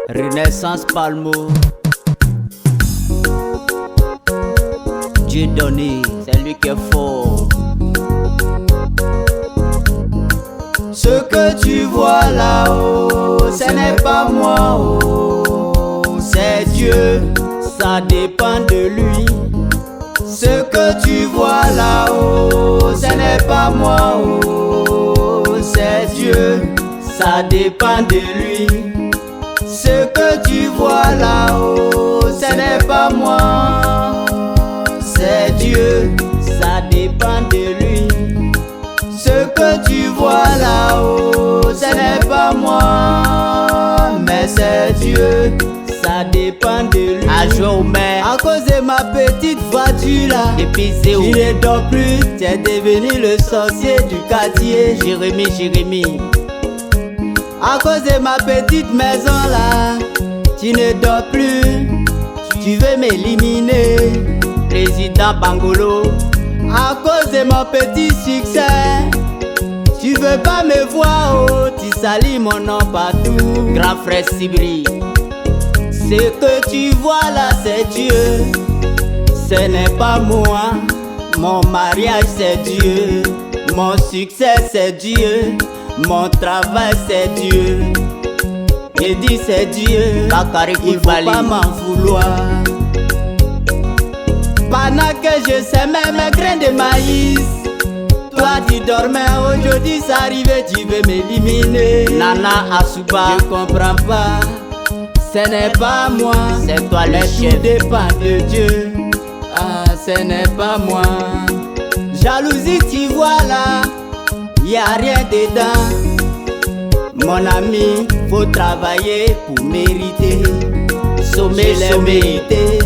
Renaissance Palmo. Dieu donné, c'est lui qui est fort. Ce que tu vois là-haut, ce n'est pas moi, oh, c'est Dieu, ça dépend de lui. Ce que tu vois là-haut, ce n'est pas moi, oh, c'est Dieu, ça dépend de lui. Ce que tu vois là-haut, ce n'est pas moi, c'est Dieu, ça dépend de lui. Ce que tu vois là-haut, ce n'est pas moi, mais c'est Dieu, ça dépend de lui. À cause de ma petite voiture là, je ne dors plus, tu es devenu le sorcier du quartier. Jérémie. À cause de ma petite maison là, tu ne dors plus, tu veux m'éliminer. Président Bangolo. À cause de mon petit succès, tu veux pas me voir, oh, tu salis mon nom partout. Grand frère Sibri. Ce que tu vois là, c'est Dieu, ce n'est pas moi. Mon mariage, c'est Dieu, mon succès, c'est Dieu, mon travail, c'est Dieu. Je dis c'est Dieu, il faut pas m'en vouloir. Pendant que je semais mes grains de maïs, toi tu dormais, aujourd'hui c'est arrivé, tu veux m'éliminer. Nana Asuba, je comprends pas, ce n'est pas moi, c'est toi le chef. Tout dépend de Dieu, ah ce n'est pas moi. Jalousie tu vois là, y a rien dedans. Mon ami, faut travailler pour mériter, sommer les mérités.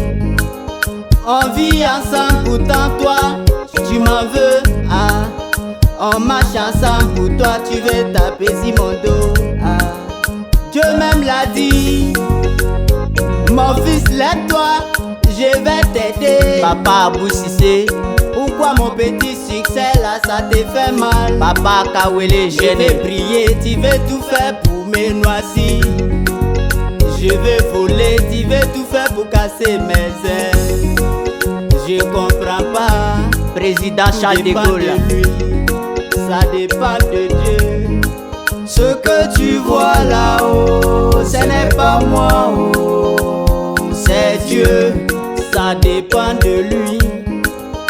On vit ensemble, pourtant toi, tu m'en veux, ah. On marche ensemble, pour toi, tu veux taper si mon dos, ah. Dieu même l'a dit, mon fils, lève-toi, je vais t'aider. Papa Abou Cissé, pourquoi mon petit succès là, ça te fait mal? Papa Kawele, je vais prier, tu veux tout faire pour me noisir. Je vais voler, tu veux tout faire pour casser mes ailes. Je comprends pas, président Charles de Gaulle, ça dépend de Dieu. Ce que tu vois là-haut, ce n'est pas moi, oh, c'est Dieu, ça dépend de lui.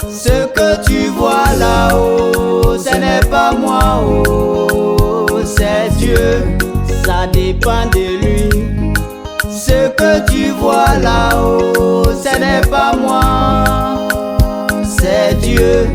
Ce que tu vois là-haut, ce n'est pas moi, oh, c'est Dieu, ça dépend de lui. Ce que tu vois là-haut, ce n'est pas moi, c'est Dieu,